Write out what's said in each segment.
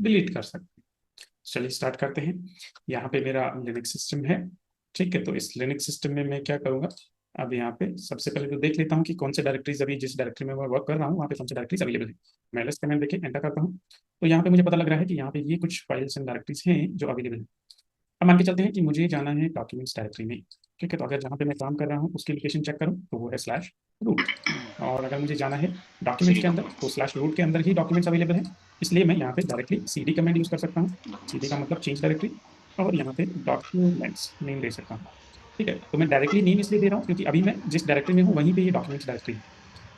Delete कर सकते हैं। चलिए स्टार्ट करते हैं। यहाँ पे मेरा लिनक्स सिस्टम है। ठीक है, तो इस लिनक्स सिस्टम में मैं क्या करूँगा, अब यहाँ पे सबसे पहले तो देख लेता हूँ कि कौन से डायरेक्टरीज अभी जिस डायरेक्टरी में मैं वर्क कर रहा हूँ वहाँ पे कौन से डायरेक्टरीज अवेलेबल है। मैं एलएस कमेंट देखे एंटर करता हूँ, तो यहाँ पे मुझे पता लग रहा है कि यहाँ पे ये कुछ फाइल्स एंड डायरेक्टरीज हैं जो अवेलेबल है। अब मान के चलते हैं कि मुझे जाना है डॉक्यूमेंट्स डायरेक्टरी में। ठीक है, तो अगर जहाँ पे मैं काम कर रहा हूँ उसकी लोकेशन चेक करूँ तो वो है स्लैश रूट। और अगर मुझे जाना है डॉक्यूमेंट्स के अंदर तो स्लैश रूट के अंदर ही डॉक्यूमेंट्स अवेलेबल है। इसलिए मैं यहाँ पे डायरेक्टली सीडी कमेंट यूज कर सकता हूँ। सीडी का मतलब चेंज डायरेक्टरी, और यहाँ पे डॉक्यूमेंट्स नेम दे सकता हूँ। ठीक है, तो मैं डायरेक्टली नेम इसलिए दे रहा हूँ क्योंकि अभी मैं जिस डायरेक्टरी में हूँ वहीं पे ये डॉक्यूमेंट्स डायरेक्टरी है।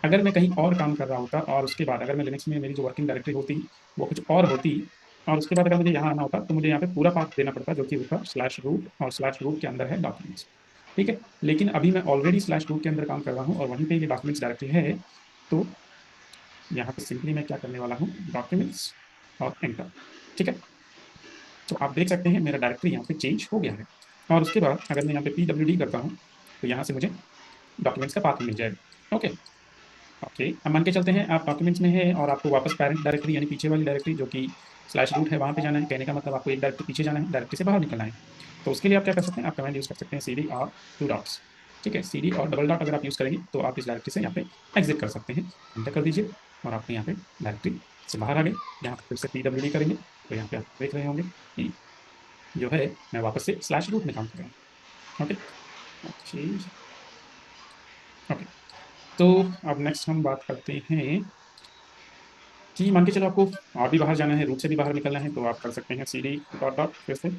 अगर मैं कहीं और काम कर रहा होता और उसके बाद अगर मैं लिनक्स में मेरी जो वर्किंग डायरेक्टरी होती वो कुछ और होती, और उसके बाद अगर मुझे यहाँ आना होता तो मुझे यहाँ पे पूरा पाथ देना पड़ता जो कि होता स्लैश रूट, और स्लैश रूट के अंदर है डॉक्यूमेंट्स। ठीक है, लेकिन अभी मैं ऑलरेडी स्लैश रूट के अंदर काम कर रहा हूँ और वहीं पे ये डॉक्यूमेंट्स डायरेक्टरी है। तो यहाँ पे सिंपली मैं क्या करने वाला हूँ, डॉक्यूमेंट्स और एंटर। ठीक है, तो आप देख सकते हैं मेरा डायरेक्टरी यहाँ पे चेंज हो गया है। और उसके बाद अगर मैं यहाँ पे PWD करता हूँ तो यहाँ से मुझे डॉक्यूमेंट्स का पाथ मिल जाएगा। ओके। ओके, अब मान के चलते हैं आप डॉक्यूमेंट्स में है और आपको वापस पैरेंट डायरेक्टरी यानी पीछे वाली डायरेक्टरी जो कि स्लैश रूट है वहाँ पे जाना है। कहने का मतलब आपको एक डायरेक्टरी पीछे जाना है, डायरेक्टरी से बाहर निकलना है। तो उसके लिए आप क्या कर सकते हैं, आप कमांड यूज कर सकते हैं CD और टू डॉट्स। ठीक है, CD और डबल डॉट अगर आप यूज करेंगे तो आप इस डायरेक्टरी से यहाँ पे एग्जिट कर सकते हैं। एंटर कर दीजिए और आप यहाँ पे डायरेक्टरी से बाहर आ गए। यहाँ पे फिर से PWD करेंगे तो यहाँ पे आप देख रहे होंगे कि जो है मैं वापस से स्लैश रूट में काम कर रहा हूँ। ओके। ओके। ओके, तो अब नेक्स्ट हम बात करते हैं कि मान के चलो आपको और भी बाहर जाना है, रूट से भी बाहर निकलना है, तो आप कर सकते हैं CD डॉट डॉट फिर से,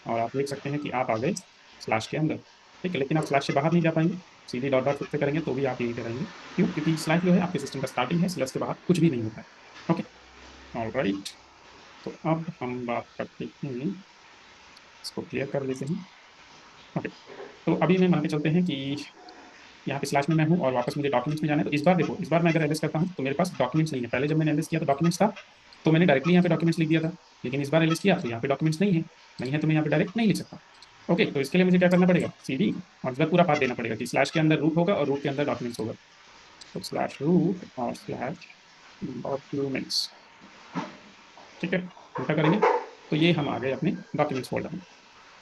और आप देख सकते हैं कि आप आ गए स्लैश के अंदर। ठीक है, लेकिन आप स्लैश से बाहर नहीं जा पाएंगे। CD डॉट डॉट फिर से करेंगे तो भी आप यहीं पे रहेंगे। क्यों? क्योंकि स्लैश जो है आपके सिस्टम का स्टार्टिंग है, स्लैश के बाहर कुछ भी नहीं होता है। ओके। ऑलराइट, तो अब हम बात करते हैं, इसको क्लियर कर लेते हैं। ओके, तो अभी मैं मान के चलते हैं कि यहाँ पे स्लैश में मैं हूँ और वापस मुझे डॉक्यूमेंट्स में जाना है। तो इस बार देखो, इस बार मैं अगर एलएस करता हूँ तो मेरे पास डॉक्यूमेंट्स नहीं है। पहले जब मैंने एलएस किया तो डॉक्यूमेंट्स था, तो मैंने डायरेक्टली यहाँ पे डॉक्यूमेंट्स लिख दिया था। लेकिन इस बार एलएस किया तो यहाँ पे डॉक्यूमेंट्स नहीं है। नहीं है तो मैं यहाँ पे डायरेक्ट नहीं लिख सकता। ओके, तो इसके लिए मुझे क्या करना पड़ेगा, CD और इस बार पूरा पाथ देना पड़ेगा कि स्लैश के अंदर रूट होगा और रूट के अंदर डॉक्यूमेंट्स होगा। तो स्लैश रूट और स्लैश डॉक्यूमेंट्स। ठीक है, उल्टा करेंगे तो ये हम आ गए अपने डॉक्यूमेंट्स फोल्डर में।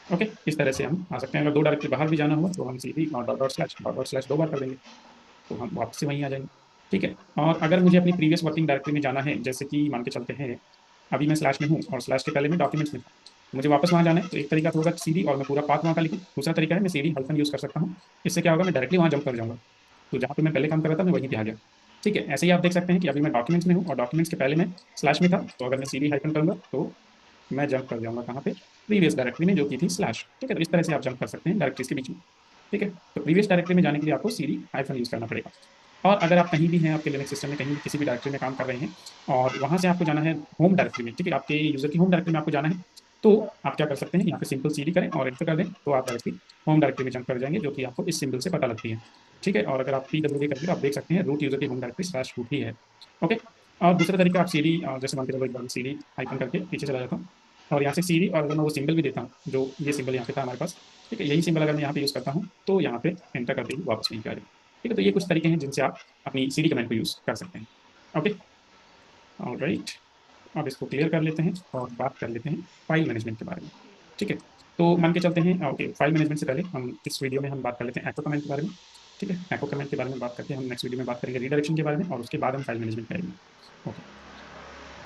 ओके, इस तरह से हम आ सकते हैं। अगर दो डायरेक्टरी बाहर भी जाना हुआ तो हम CD और डॉट डॉट स्लैश 2 बार कर देंगे तो हम वापस से वहीं आ जाएंगे। ठीक है, और अगर मुझे अपनी प्रीवियस वर्किंग डायरेक्टरी में जाना है, जैसे कि मान के चलते हैं अभी मैं स्लैश में हूँ और स्लैश के पहले मैं डॉक्यूमेंट्स में था, तो मुझे वापस वहाँ जाना है, तो एक तरीका तो होगा CD और मैं पूरा पाथ वहाँ का लिखूँ। दूसरा तरीका है मैं CD हाइफन यूज कर सकता हूँ। इससे क्या होगा, मैं डायरेक्टली वहाँ जंप कर जाऊँगा, तो जहाँ पे मैं पहले काम कर रहा था मैं वहीं पे आ गया। ठीक है, ऐसे ही आप देख सकते हैं कि अभी मैं डॉक्यूमेंट्स में हूँ और डॉक्यूमेंट्स के पहले मैं स्लैश में था, तो अगर मैं CD हाइफन करूँगा तो मैं जंप कर जाऊँगा कहाँ पे, प्रीवियस डायरेक्टरी में जो की थी स्लैश। ठीक है, तो इस तरह से आप जंप कर सकते हैं डायरेक्टरीज के बीच में। ठीक है, तो प्रीवियस डायरेक्टरी में जाने के लिए आपको CD हाइफन यूज करना पड़ेगा। और अगर आप कहीं भी हैं आपके लिनक्स सिस्टम में, कहीं भी किसी भी डायरेक्टरी में काम कर रहे हैं और वहां से आपको जाना है होम डायरेक्टरी में, ठीक है, आपके यूजर की होम डायरेक्टरी में आपको जाना है, तो आप क्या कर सकते हैं, यहाँ पे सिंपल CD करें और एंटर कर दें तो आप डायरेक्टली होम डायरेक्टरी में जंप कर जाएंगे, जो कि आपको इस सिंबल से पता लगती है। ठीक है, और अगर आप PWD करेंगे तो आप देख सकते हैं रूट यूजर की होम डायरेक्टरी स्लैश रूट ही है। ओके, और दूसरा तरीका आप CD जैसे मान के चलो एक बार CD आइकन करके पीछे चला जाता हूँ और यहाँ से CD, और अगर मैं वो सिंबल भी देता हूँ जो ये सिंबल यहाँ पे था हमारे पास, ठीक है, यही सिंबल अगर मैं यहाँ पे यूज करता हूँ तो यहाँ पे एंटर करते ही वापस नहीं आ जाएगा। ठीक है, तो ये कुछ तरीके हैं जिनसे आप अपनी CD कमेंट को यूज कर सकते हैं। ओके। ऑलराइट, अब इसको क्लियर कर लेते हैं और बात कर लेते हैं फाइल मैनेजमेंट के बारे में। ठीक है, तो मान के चलते हैं, ओके, फाइल मैनेजमेंट से पहले हम इस वीडियो में हम बात कर लेते हैं एको कमेंट के बारे में। ठीक है, एको कमेंट के बारे में बात करके हम नेक्स्ट वीडियो में बात करेंगे रीडायरेक्शन के बारे में, और उसके बाद हम फाइल मैनेजमेंट करेंगे। ओके,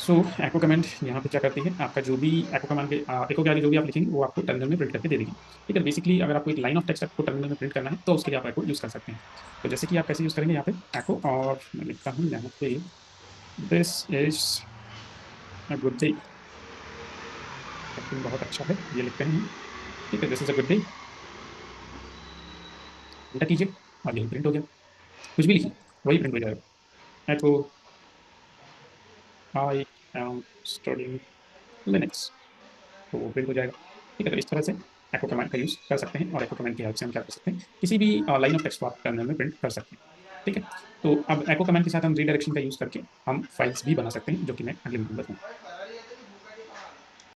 सो एको कमेंट यहाँ पे क्या करती है, आपका जो भी एको कमांड के एको के आगे जो भी आप लिखेंगे वो आपको टर्मिनल में प्रिंट करके दे देगी। ठीक है, बेसिकली अगर आपको एक लाइन ऑफ टेक्स्ट आपको टर्मिनल में प्रिंट करना है तो उसके लिए आप एको यूज कर सकते हैं। तो जैसे कि आप कैसे यूज करेंगे, यहाँ पे एको, और मैं लिखता हूँ यहाँ पे this is a good day. बहुत अच्छा है ये लिखते हैं। ठीक है, this is a good day, enter कीजिए और यही प्रिंट हो गया। कुछ भी लिखिए वही प्रिंट हो जाएगा। एको आई एम स्टडिंग लिनक्स, तो वो प्रिंट हो जाएगा। ठीक है, तो इस तरह से एको कमांड का यूज कर सकते हैं, और एको कमांड की हेल्प से हम क्या कर सकते हैं, किसी भी लाइन ऑफ टेक्स्ट को आप टर्मिनल में प्रिंट कर सकते हैं। ठीक है, तो अब एको कमांड के साथ हम रीडायरेक्शन का यूज करके हम फाइल्स भी बना सकते हैं, जो कि मैं अगले वीडियो में बताऊंगा।